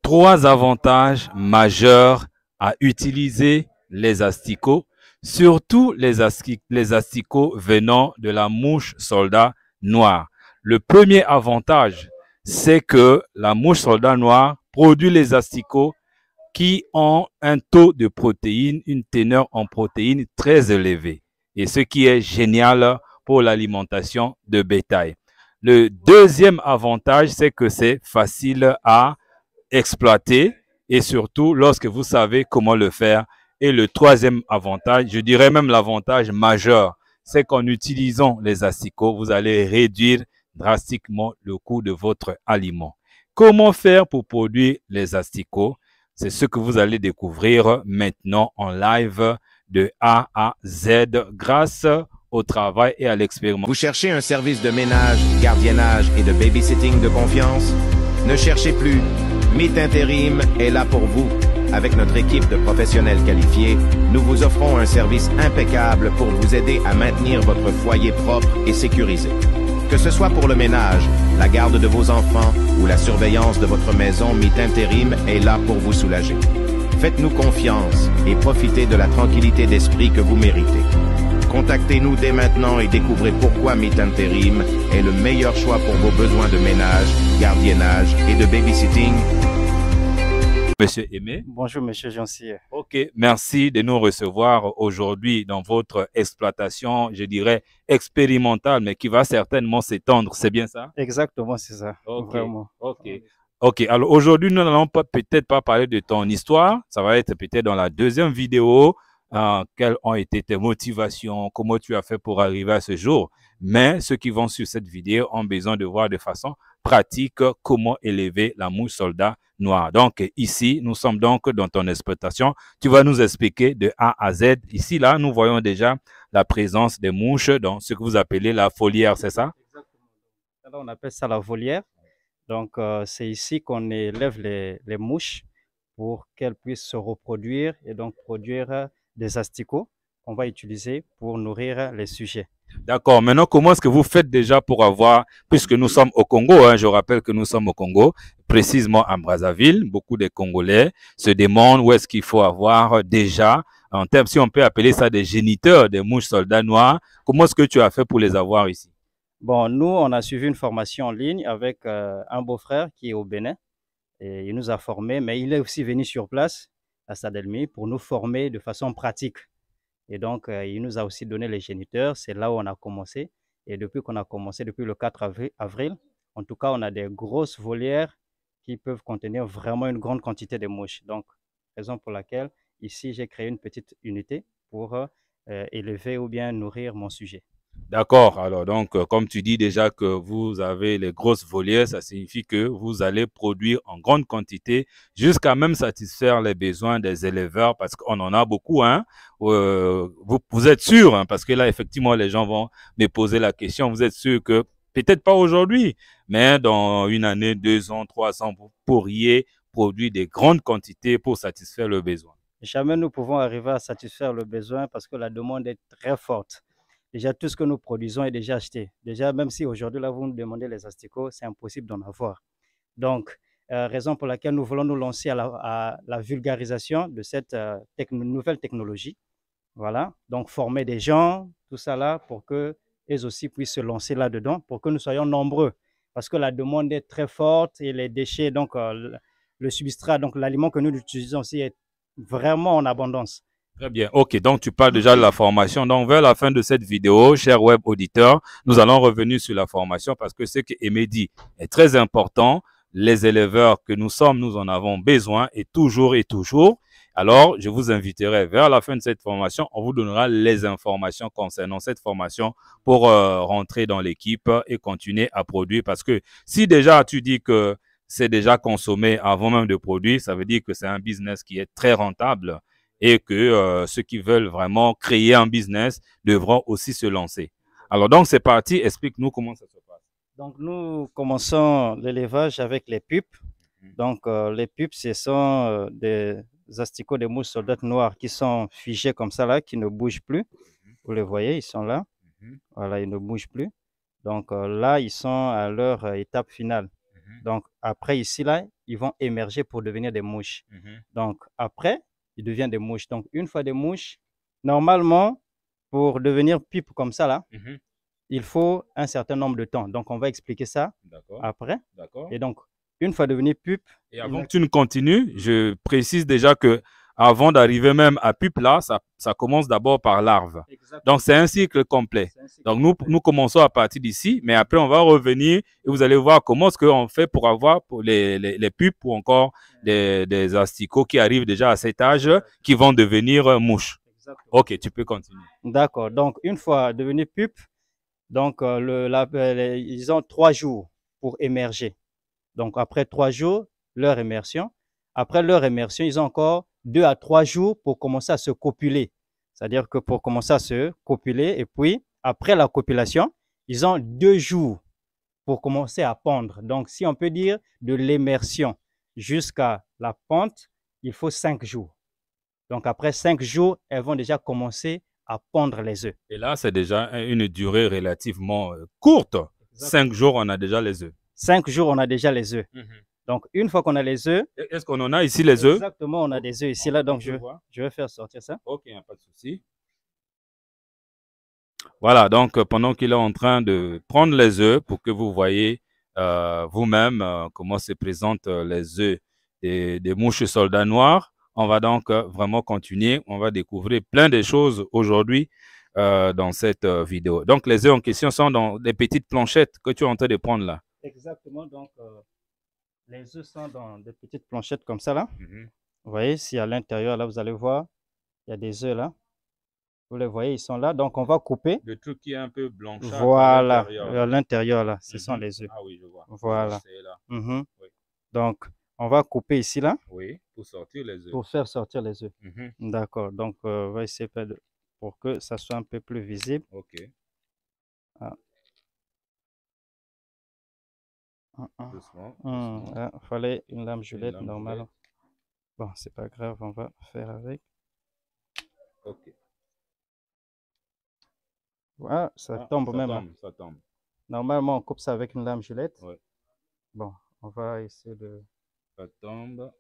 Trois avantages majeurs à utiliser les asticots, surtout les asticots venant de la mouche soldat noire. Le premier avantage, c'est que la mouche soldat noire produit les asticots qui ont un taux de protéines, une teneur en protéines très élevée. Et ce qui est génial pour l'alimentation de bétail. Le deuxième avantage, c'est que c'est facile à exploiter et surtout lorsque vous savez comment le faire. Et le troisième avantage, je dirais même l'avantage majeur, c'est qu'en utilisant les asticots, vous allez réduire drastiquement le coût de votre aliment. Comment faire pour produire les asticots? C'est ce que vous allez découvrir maintenant en live de A à Z grâce au travail et à l'expérimentation. Vous cherchez un service de ménage, gardiennage et de babysitting de confiance? Ne cherchez plus. Meet Intérim est là pour vous. Avec notre équipe de professionnels qualifiés, nous vous offrons un service impeccable pour vous aider à maintenir votre foyer propre et sécurisé. Que ce soit pour le ménage, la garde de vos enfants ou la surveillance de votre maison, Meet Intérim est là pour vous soulager. Faites-nous confiance et profitez de la tranquillité d'esprit que vous méritez. Contactez-nous dès maintenant et découvrez pourquoi Meet Intérim est le meilleur choix pour vos besoins de ménage, gardiennage et de babysitting. Monsieur Aimé. Bonjour, monsieur Jancy. Ok, merci de nous recevoir aujourd'hui dans votre exploitation, je dirais, expérimentale, mais qui va certainement s'étendre. C'est bien ça? Exactement, c'est ça. Ok, Vraiment. ok. Ok, alors aujourd'hui, nous n'allons peut-être pas parler de ton histoire. Ça va être peut-être dans la deuxième vidéo. Quelles ont été tes motivations, comment tu as fait pour arriver à ce jour. Mais ceux qui vont sur cette vidéo ont besoin de voir de façon pratique comment élever la mouche soldat noire. Donc ici, nous sommes donc dans ton exploitation. Tu vas nous expliquer de A à Z. Ici, là, nous voyons déjà la présence des mouches dans ce que vous appelez la folière, c'est ça? Exactement. Alors, on appelle ça la volière. Donc, c'est ici qu'on élève les mouches pour qu'elles puissent se reproduire et donc produire des asticots qu'on va utiliser pour nourrir les sujets. D'accord. Maintenant, comment est-ce que vous faites déjà pour avoir, puisque nous sommes au Congo, hein, je rappelle que nous sommes au Congo, précisément à Brazzaville, beaucoup de Congolais se demandent où est-ce qu'il faut avoir déjà, en termes, si on peut appeler ça des géniteurs, des mouches soldats noirs, comment est-ce que tu as fait pour les avoir ici? Bon, nous, on a suivi une formation en ligne avec un beau-frère qui est au Bénin et il nous a formés, mais il est aussi venu sur place à Sadelmi pour nous former de façon pratique. Et donc, il nous a aussi donné les géniteurs. C'est là où on a commencé. Et depuis qu'on a commencé, depuis le 4 avril, en tout cas, on a des grosses volières qui peuvent contenir vraiment une grande quantité de mouches. Donc, raison pour laquelle, ici, j'ai créé une petite unité pour élever ou bien nourrir mon sujet. D'accord. Alors, donc, comme tu dis déjà que vous avez les grosses volières, ça signifie que vous allez produire en grande quantité jusqu'à même satisfaire les besoins des éleveurs parce qu'on en a beaucoup, hein. Vous êtes sûr, hein, parce que là, effectivement, les gens vont me poser la question. Vous êtes sûr que peut-être pas aujourd'hui, mais dans une année, 2 ans, 3 ans, vous pourriez produire des grandes quantités pour satisfaire le besoin. Jamais nous pouvons arriver à satisfaire le besoin parce que la demande est très forte. Déjà, tout ce que nous produisons est déjà acheté. Déjà, même si aujourd'hui, là, vous nous demandez les asticots, c'est impossible d'en avoir. Donc, raison pour laquelle nous voulons nous lancer à la vulgarisation de cette nouvelle technologie. Voilà. Donc, former des gens, tout ça là, pour qu'eux aussi puissent se lancer là-dedans, pour que nous soyons nombreux. Parce que la demande est très forte et les déchets, donc le substrat, donc l'aliment que nous utilisons aussi est vraiment en abondance. Très bien. OK. Donc, tu parles déjà de la formation. Donc, vers la fin de cette vidéo, chers web auditeurs, nous allons revenir sur la formation parce que ce que Aimé dit est très important. Les éleveurs que nous sommes, nous en avons besoin et toujours et toujours. Alors, je vous inviterai vers la fin de cette formation. On vous donnera les informations concernant cette formation pour rentrer dans l'équipe et continuer à produire. Parce que si déjà tu dis que c'est déjà consommé avant même de produire, ça veut dire que c'est un business qui est très rentable et que ceux qui veulent vraiment créer un business devront aussi se lancer. Alors donc c'est parti, explique-nous comment ça se passe. Donc nous commençons l'élevage avec les pupes. Donc les pupes, ce sont des asticots de mouches soldates noires qui sont figés comme ça là, qui ne bougent plus. Vous les voyez, ils sont là. Voilà, ils ne bougent plus. Donc là, ils sont à leur étape finale. Donc, après, ici, là, ils vont émerger pour devenir des mouches. Donc, après, ils deviennent des mouches. Donc, une fois des mouches, normalement, pour devenir pupe comme ça, là, il faut un certain nombre de temps. Donc, on va expliquer ça après. Et donc, une fois devenu pupe... Et avant que tu ne continues, je précise déjà que avant d'arriver même à pupe, là, ça commence d'abord par larve. Exactement. Donc, c'est un cycle complet. C'est un cycle Donc, complet. nous commençons à partir d'ici, mais après, on va revenir et vous allez voir comment est-ce qu'on fait pour avoir pour les pupes ou encore des asticots qui arrivent déjà à cet âge qui vont devenir mouches. Exactement. Ok, tu peux continuer. D'accord. Donc, une fois devenu pupe, donc, ils ont 3 jours pour émerger. Donc, après 3 jours, leur immersion. Après leur immersion, ils ont encore 2 à 3 jours pour commencer à se copuler. C'est-à-dire que pour commencer à se copuler, et puis, après la copulation, ils ont 2 jours pour commencer à pondre. Donc, si on peut dire de l'immersion jusqu'à la ponte, il faut 5 jours. Donc, après 5 jours, elles vont déjà commencer à pondre les œufs. Et là, c'est déjà une durée relativement courte. 5 jours, on a déjà les œufs. 5 jours, on a déjà les œufs. Donc, une fois qu'on a les œufs... Est-ce qu'on en a ici les œufs? Exactement, on a des œufs ici, là. Donc, je vais faire sortir ça. Ok, il n'y a pas de souci. Voilà, donc pendant qu'il est en train de prendre les œufs pour que vous voyez vous-même comment se présentent les œufs des mouches soldats noirs, on va donc vraiment continuer. On va découvrir plein de choses aujourd'hui dans cette vidéo. Donc, les œufs en question sont dans des petites planchettes que tu es en train de prendre là. Exactement, donc les œufs sont dans des petites planchettes comme ça là. Vous voyez, si à l'intérieur là, vous allez voir, il y a des œufs là. Vous les voyez, ils sont là. Donc, on va couper. Le truc qui est un peu blanchâtre. Voilà, à l'intérieur là, ce sont les œufs. Ah oui, je vois. Voilà. Là. Oui. Donc, on va couper ici là. Oui, pour sortir les œufs. Pour faire sortir les œufs. D'accord, donc on va essayer pour que ça soit un peu plus visible. Ok. Ah. Doucement. Il fallait une lame julette normale. Bon, c'est pas grave, on va faire avec. Ok. Voilà, ça tombe même. Ça tombe. Normalement, on coupe ça avec une lame julette. Oui. Bon, on va essayer de... Ça tombe.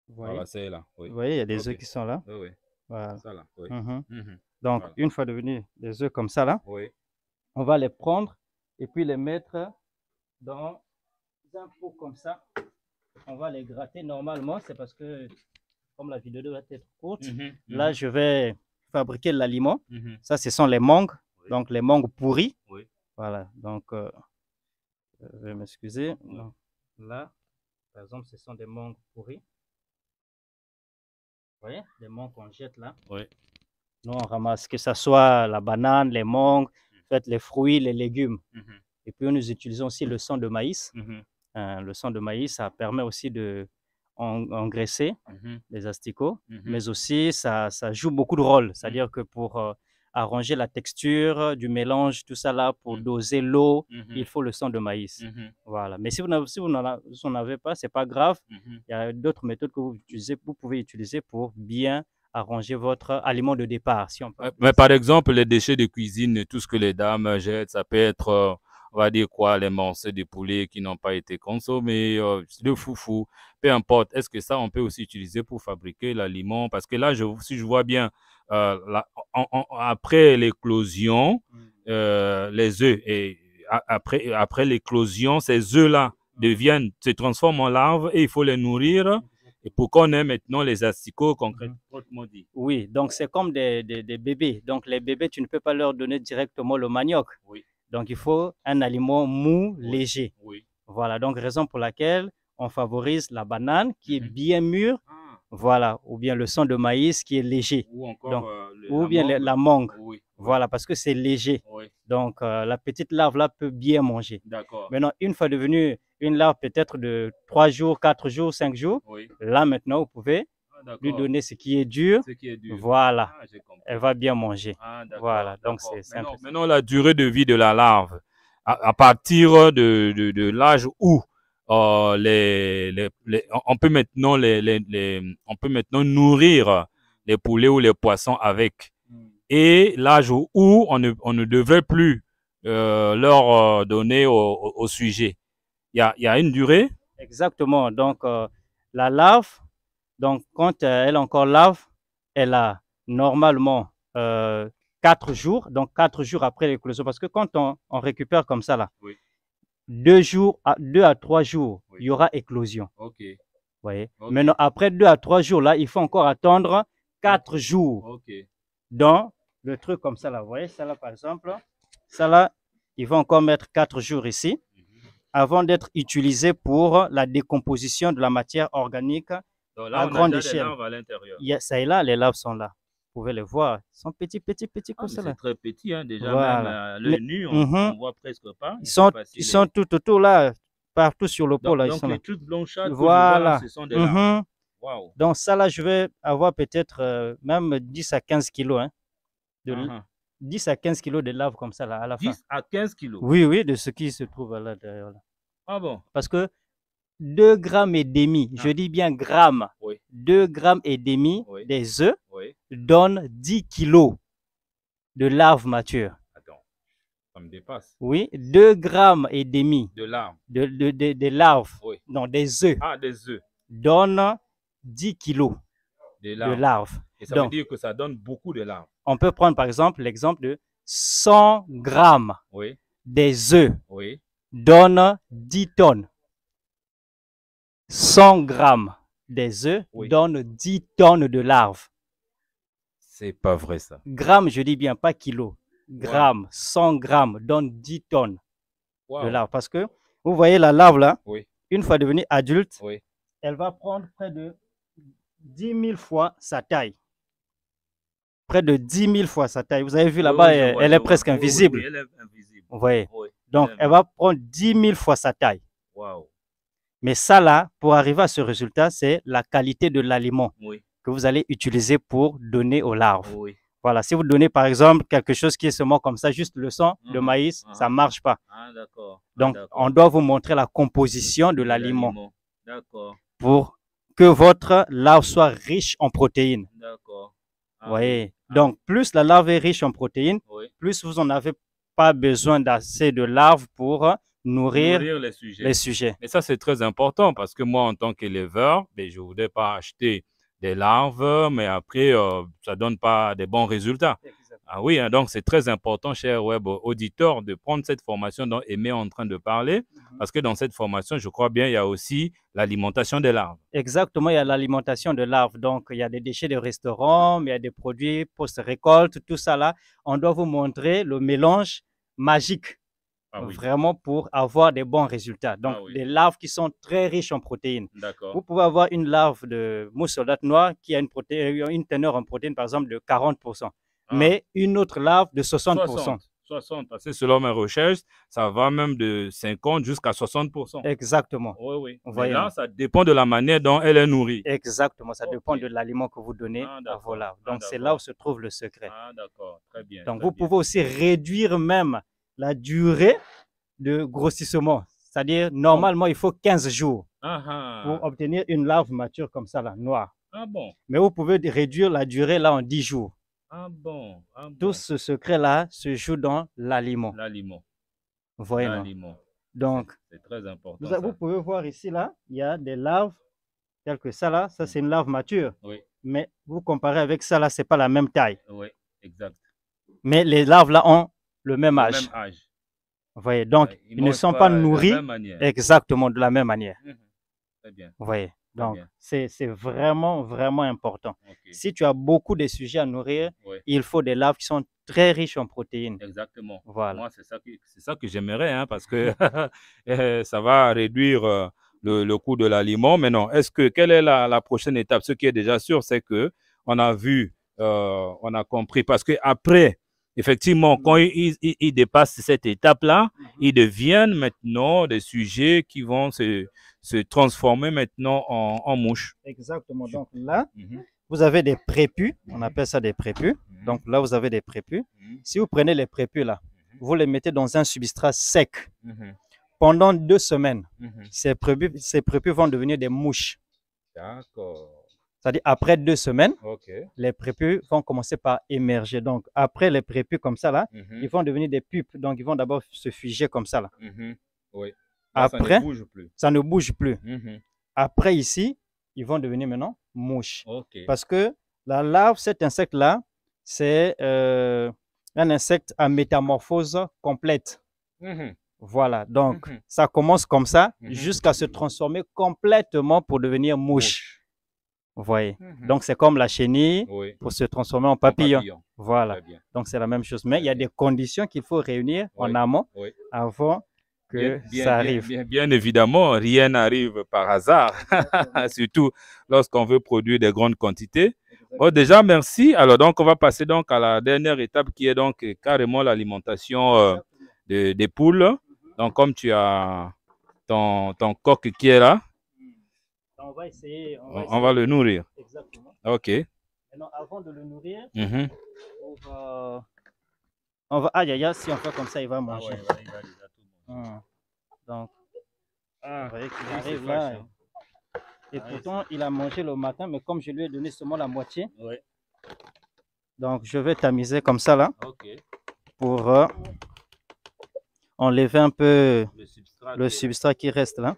Voilà, c'est là. Oui. Vous voyez, il y a des œufs qui sont là. Oui, oui. Voilà. Ça là. Oui. Donc, voilà. Une fois devenus des œufs comme ça là, oui. On va les prendre et puis les mettre dans un pot comme ça. On va les gratter normalement, c'est parce que comme la vidéo doit être courte, là je vais fabriquer l'aliment. Ça, ce sont les mangues, donc les mangues pourries. Oui. Voilà, donc je vais m'excuser. Là, par exemple, ce sont des mangues pourries. Vous voyez, les mangues qu'on jette là. Oui. Nous, on ramasse, que ce soit la banane, les mangues, les fruits, les légumes. Et puis, nous utilisons aussi le sang de maïs. Le sang de maïs, ça permet aussi de engraisser les asticots, mais aussi, ça joue beaucoup de rôle. C'est-à-dire que pour arranger la texture du mélange, tout ça là, pour doser l'eau, il faut le sang de maïs. Voilà. Mais si vous n'en avez pas, c'est pas grave. Il y a d'autres méthodes que vous pouvez utiliser pour bien arranger votre aliment de départ. Si on peut mais par exemple, les déchets de cuisine, tout ce que les dames jettent, ça peut être, on va dire quoi, les morceaux de poulet qui n'ont pas été consommés, le foufou, peu importe. Est-ce que ça, on peut aussi utiliser pour fabriquer l'aliment? Parce que là, si je vois bien, après l'éclosion, les œufs, et après l'éclosion, ces œufs-là se transforment en larves et il faut les nourrir. Et pour qu'on ait maintenant les asticots concrètement dit. Oui, donc c'est comme des bébés. Donc les bébés, tu ne peux pas leur donner directement le manioc. Oui. Donc il faut un aliment mou, léger. Oui. Voilà, donc raison pour laquelle on favorise la banane qui est bien mûre. Voilà, ou bien le sang de maïs qui est léger. Ou encore donc, la mangue. Oui. Voilà, parce que c'est léger. Oui. Donc la petite larve là peut bien manger. D'accord. Maintenant, une fois devenue une larve peut-être de 3 jours, 4 jours, 5 jours, là maintenant vous pouvez lui donner ce qui est dur. Voilà, elle va bien manger. Voilà, donc c'est simple. Maintenant, la durée de vie de la larve, à partir de l'âge où on peut maintenant nourrir les poulets ou les poissons avec, et l'âge où on ne devrait plus leur donner au sujet? Il y a une durée? Exactement. Donc, la larve, donc, quand elle est encore larve, elle a normalement 4 jours, donc 4 jours après l'éclosion. Parce que quand on récupère comme ça, là, Oui. 2 à 3 jours, Oui. il y aura éclosion. Ok. Vous voyez? Ok. Maintenant, après 2 à 3 jours, là, il faut encore attendre 4 jours. Ok. Dans le truc comme ça, là. Vous voyez, ça là, par exemple, ça là, il faut encore mettre 4 jours ici avant d'être utilisé pour la décomposition de la matière organique Donc là, à on grande a déjà des échelle. larves à l'intérieur. Ça et là, les larves sont là. Vous pouvez les voir. Ils sont petits Ah, comme ça. c'est très petit, hein, déjà, Voilà. même à l'œil nu, on voit presque pas. Ils sont tout autour là, partout sur le pot. Là, donc ils sont les là. trucs blanchâtres Voilà. que je vois là, ce sont des larves. Wow. Donc ça là, je vais avoir peut-être même 10 à 15 kilos. Hein, 10 à 15 kilos de larves comme ça là, à la fin. 10 à 15 kilos? Oui, oui, de ce qui se trouve là derrière. Là. Ah bon? Parce que 2 grammes et demi, je dis bien grammes, oui. 2 grammes et demi oui. des œufs oui. donnent 10 kilos de larves matures. Attends, ça me dépasse. Oui, 2 grammes et demi de larves. De larves, oui. Non, des œufs. Ah, des œufs. Donnent 10 kilos de larves. Et ça veut dire que ça donne beaucoup de larves. On peut prendre par exemple l'exemple de 100 grammes oui. des œufs oui. donnent 10 tonnes. 100 grammes des œufs oui. donnent 10 tonnes de larves. C'est pas vrai ça. Grammes, je dis bien, pas kilos. Grammes, wow. 100 grammes donnent 10 tonnes wow. de larves. Parce que, vous voyez la larve là, oui. une fois devenue adulte, oui. elle va prendre près de 10 000 fois sa taille. Près de 10 000 fois sa taille. Vous avez vu là-bas, elle est presque invisible. Oui, elle est invisible. Vous voyez. Oui. Donc, elle va prendre 10 000 fois sa taille. Wow. Mais ça là, pour arriver à ce résultat, c'est la qualité de l'aliment oui. que vous allez utiliser pour donner aux larves. Oui. Voilà, si vous donnez par exemple quelque chose qui est seulement comme ça, juste le sang, le maïs, ça ne marche pas. Ah, d'accord. Donc, on doit vous montrer la composition de l'aliment. D'accord. Pour que votre larve soit riche en protéines. D'accord. Vous voyez. Donc, plus la larve est riche en protéines, plus vous n'en avez pas besoin d'assez de larves pour nourrir les sujets. Mais ça, c'est très important parce que moi, en tant qu'éleveur, je ne voudrais pas acheter des larves, mais après, ça ne donne pas des bons résultats. Exactement. Ah oui, hein, donc c'est très important, cher web auditeur, de prendre cette formation dont Aimé est en train de parler, parce que dans cette formation, je crois bien, il y a aussi l'alimentation des larves. Exactement, il y a l'alimentation de larves. Donc, il y a des déchets de restaurants, mais il y a des produits post-récolte, tout ça là. On doit vous montrer le mélange magique. Ah, oui. Vraiment pour avoir des bons résultats. Donc, des larves qui sont très riches en protéines. Vous pouvez avoir une larve de mouche soldate noire qui a une teneur en protéines, par exemple, de 40%. Mais une autre larve de 60%. 60, parce que selon mes recherches, ça va même de 50 jusqu'à 60%. Exactement. Oui, oui. Mais là, ça dépend de la manière dont elle est nourrie. Exactement, ça dépend de l'aliment que vous donnez à vos larves. Donc, c'est là où se trouve le secret. Ah, d'accord, très bien. Donc, vous pouvez aussi réduire même la durée de grossissement. C'est-à-dire, normalement, il faut 15 jours pour obtenir une larve mature comme ça, là, noire. Ah bon? Mais vous pouvez réduire la durée là en 10 jours. Ah bon? Ah bon. Tout ce secret-là se joue dans l'aliment. L'aliment. Voyez. L'aliment. Donc, c'est très important. Vous pouvez voir ici, là, il y a des larves telles que ça, là. Ça, c'est une larve mature. Oui. Mais vous comparez avec ça, là, ce n'est pas la même taille. Oui, exact. Mais les larves, là, ont le même âge. Le même âge. Vous voyez, donc, ils ne sont pas nourris exactement de la même manière. Très bien. Vous voyez, donc, c'est vraiment, vraiment important. Si tu as beaucoup de sujets à nourrir, il faut des larves qui sont très riches en protéines. Exactement. Voilà. Moi, c'est ça que j'aimerais, hein, parce que ça va réduire le coût de l'aliment. Mais non, quelle est la prochaine étape? Ce qui est déjà sûr, c'est que on a vu, on a compris, parce que après, effectivement, quand ils dépassent cette étape-là, ils deviennent maintenant des sujets qui vont se transformer maintenant en mouches. Exactement. Donc là, vous avez des prépus, on appelle ça des prépus. Donc là, vous avez des prépus. Si vous prenez les prépus là, vous les mettez dans un substrat sec. Pendant 2 semaines, ces prépus vont devenir des mouches. D'accord. C'est-à-dire après 2 semaines, Ok. les prépuces vont commencer par émerger. Donc, après les prépuces comme ça, là, ils vont devenir des pupes. Donc, ils vont d'abord se figer comme ça, là. Oui. Là, Après, ça ne bouge plus. ça ne bouge plus. Après, ici, ils vont devenir maintenant mouches. Ok. Parce que la larve, cet insecte-là, c'est un insecte à métamorphose complète. Voilà, donc ça commence comme ça jusqu'à se transformer complètement pour devenir mouche. Vous voyez. Donc c'est comme la chenille pour se transformer en papillon. Voilà. Donc c'est la même chose. Mais il y a des conditions qu'il faut réunir en amont avant que ça arrive. Bien évidemment, rien n'arrive par hasard, surtout lorsqu'on veut produire des grandes quantités. Bon, déjà, merci. Alors, donc, on va passer donc à la dernière étape qui est donc carrément l'alimentation des poules. Donc, comme tu as ton coq qui est là, on va essayer. On va le nourrir. Exactement. Ok. Maintenant, avant de le nourrir, on va. Si on fait comme ça, il va manger. Donc, vous voyez qu'il arrive là. Et pourtant, il a mangé le matin, mais comme je lui ai donné seulement la moitié, donc je vais tamiser comme ça là, pour enlever un peu le substrat qui reste là.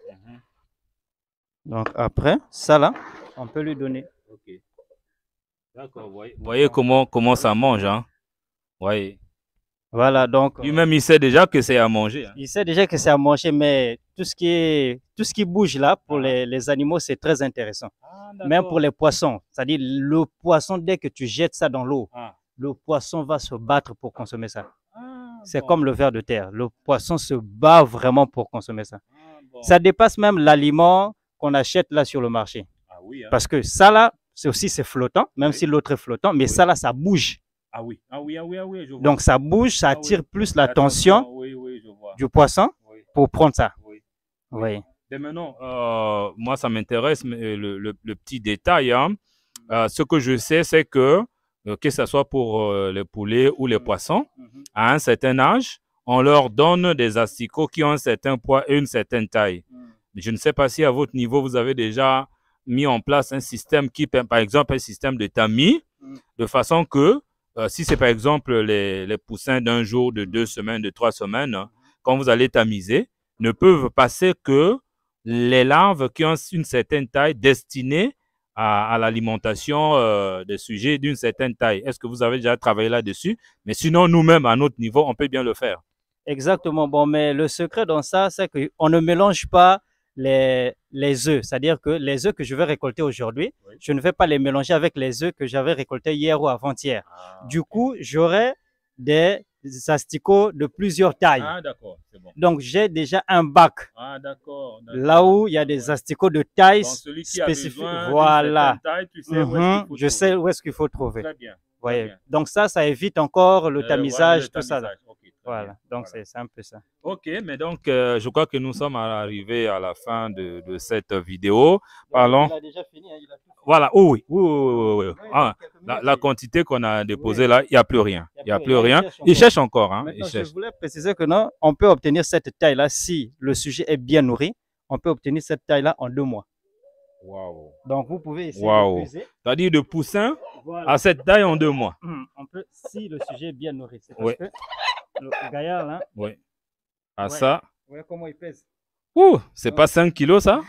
Donc après, ça là, on peut lui donner. D'accord, vous voyez comment ça mange, hein? Voyez. Voilà, donc. Lui-même, il sait déjà que c'est à manger. Hein. Il sait déjà que c'est à manger, mais tout ce qui bouge là, pour les animaux, c'est très intéressant. Même pour les poissons. C'est-à-dire, le poisson, dès que tu jettes ça dans l'eau, le poisson va se battre pour consommer ça. C'est comme le ver de terre. Le poisson se bat vraiment pour consommer ça. Ça dépasse même l'aliment qu'on achète là sur le marché. Parce que ça là, c'est flottant, même si l'autre est flottant, mais ça là, ça bouge. Je vois. Donc ça bouge, ça attire plus l'attention du poisson pour prendre ça. Oui. Et maintenant, moi ça m'intéresse le petit détail. Hein. Ce que je sais, c'est que ce soit pour les poulets ou les poissons, à un certain âge, on leur donne des asticots qui ont un certain poids et une certaine taille. Je ne sais pas si à votre niveau, vous avez déjà mis en place un système qui, par exemple, un système de tamis, de façon que si c'est par exemple les poussins d'un jour, de 2 semaines, de 3 semaines, quand vous allez tamiser, ne peuvent passer que les larves qui ont une certaine taille destinées à l'alimentation des sujets d'une certaine taille. Est-ce que vous avez déjà travaillé là-dessus? Mais sinon, nous-mêmes, à notre niveau, on peut bien le faire. Exactement. Bon, mais le secret dans ça, c'est qu'on ne mélange pas les œufs. C'est-à-dire que les œufs que je vais récolter aujourd'hui, je ne vais pas les mélanger avec les œufs que j'avais récoltés hier ou avant-hier. Du coup, j'aurai des asticots de plusieurs tailles. D'accord, c'est bon. Donc, j'ai déjà un bac. D'accord. Là où il y a des asticots de taille spécifique. Voilà. Taille, tu sais je sais où est-ce qu'il faut trouver. Très bien. Voyez. Donc ça évite encore le tamisage, le tout ça. Okay, voilà. Donc c'est un peu ça. Ok, mais donc je crois que nous sommes arrivés à la fin de cette vidéo. Parlons. Il a déjà fini, hein, il a tout fait. Voilà, oui. La quantité qu'on a déposée là, il n'y a plus rien. Il n'y a plus rien. Il cherche encore. Hein. Maintenant, je voulais préciser que non, on peut obtenir cette taille-là si le sujet est bien nourri. On peut obtenir cette taille-là en 2 mois. Wow. Donc vous pouvez essayer de peser. C'est-à-dire de poussin à cette taille en 2 mois. On peut, si le sujet est bien nourri. C'est parce que le gaillard là. Oui. À ça. Vous voyez comment il pèse. C'est pas 5 kilos ça.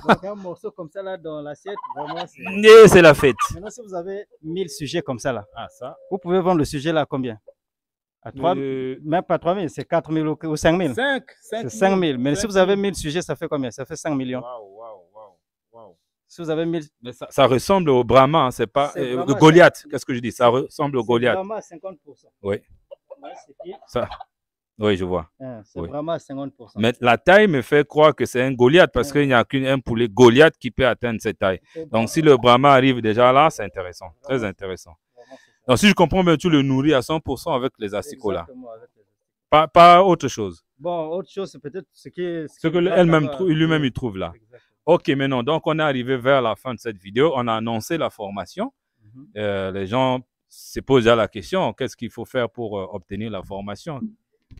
Donc un morceau comme ça là dans l'assiette, vraiment c'est la fête. Maintenant si vous avez 1000 sujets comme ça là, ça. Vous pouvez vendre le sujet là à combien? À 3 même pas 3 000, c'est 4 000 ou 5 000. C'est 5 000. Mais si vous avez 1000 sujets, ça fait combien? Ça fait 5 millions. Wow. Si vous avez 1000. Mais ça ressemble au Brahma, hein, c'est pas Goliath. Qu'est-ce que je dis? Ça ressemble au Goliath. C'est Brahma à 50%. Oui. Ça. Oui, je vois. C'est vraiment à 50%. Mais la taille me fait croire que c'est un Goliath parce qu'il n'y a qu'un poulet Goliath qui peut atteindre cette taille. Donc, si le Brahma arrive déjà là, c'est intéressant. Très intéressant. Donc, si je comprends bien, tu le nourris à 100% avec les asticots là. Pas autre chose. Bon, autre chose, c'est peut-être ce que lui-même il trouve là. Exactement. Ok, maintenant, donc on est arrivé vers la fin de cette vidéo. On a annoncé la formation. Les gens se posent déjà la question, qu'est-ce qu'il faut faire pour obtenir la formation?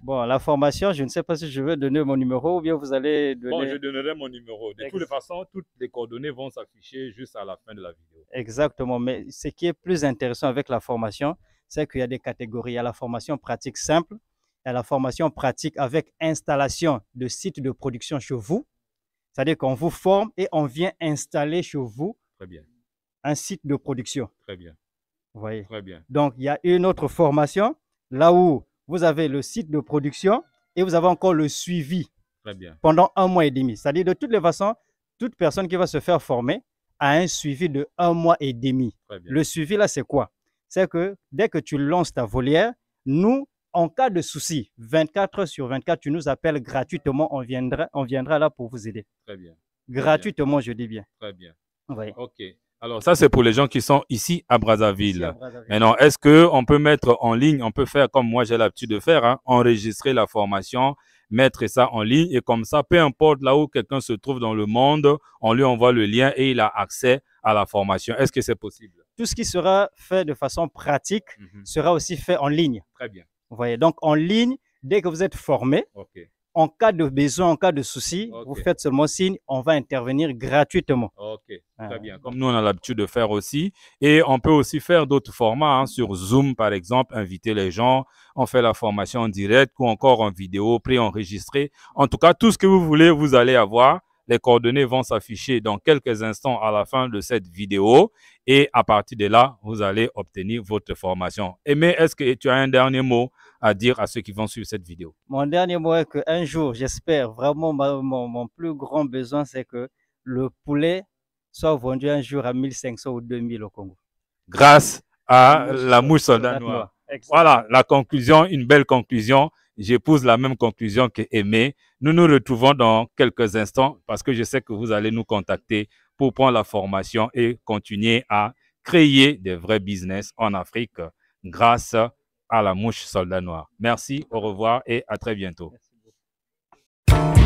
Bon, la formation, je ne sais pas si je vais donner mon numéro ou bien vous allez donner... Bon, je donnerai mon numéro. De toutes les façons, toutes les coordonnées vont s'afficher juste à la fin de la vidéo. Exactement, mais ce qui est plus intéressant avec la formation, c'est qu'il y a des catégories. Il y a la formation pratique simple, il y a la formation pratique avec installation de sites de production chez vous. C'est-à-dire qu'on vous forme et on vient installer chez vous Très bien. un site de production. Très bien. Vous voyez? Très bien. Donc, il y a une autre formation, là où vous avez le site de production et vous avez encore le suivi. Très bien. Pendant 1 mois et demi. C'est-à-dire, de toutes les façons, toute personne qui va se faire former a un suivi de 1 mois et demi. Très bien. Le suivi, là, c'est quoi? C'est que dès que tu lances ta volière, nous, en cas de souci, 24 heures sur 24, tu nous appelles gratuitement, on viendra là pour vous aider. Très bien. Gratuitement, je dis bien. Très bien. Oui. OK. Alors, ça, c'est pour les gens qui sont ici à Brazzaville. Ici à Brazzaville. Maintenant, est-ce qu'on peut mettre en ligne, on peut faire comme moi j'ai l'habitude de faire, hein, enregistrer la formation, mettre ça en ligne et comme ça, peu importe là où quelqu'un se trouve dans le monde, on lui envoie le lien et il a accès à la formation. Est-ce que c'est possible? Tout ce qui sera fait de façon pratique sera aussi fait en ligne. Très bien. Vous voyez, donc en ligne, dès que vous êtes formé, OK. en cas de besoin, en cas de souci, vous faites seulement signe, on va intervenir gratuitement. OK, très bien. Comme nous, on a l'habitude de faire aussi. Et on peut aussi faire d'autres formats, hein, sur Zoom, par exemple, inviter les gens. On fait la formation en direct ou encore en vidéo, préenregistrée. En tout cas, tout ce que vous voulez, vous allez avoir. Les coordonnées vont s'afficher dans quelques instants à la fin de cette vidéo. Et à partir de là, vous allez obtenir votre formation. Aimé, est-ce que tu as un dernier mot à dire à ceux qui vont suivre cette vidéo? Mon dernier mot est qu'un jour, j'espère vraiment, mon plus grand besoin, c'est que le poulet soit vendu un jour à 1500 ou 2000 au Congo. Grâce à la mouche soldat noir. Voilà, la conclusion, une belle conclusion. J'épouse la même conclusion que Aimé. Nous nous retrouvons dans quelques instants parce que je sais que vous allez nous contacter pour prendre la formation et continuer à créer des vrais business en Afrique grâce à la mouche soldat noir. Merci, au revoir et à très bientôt. Merci beaucoup.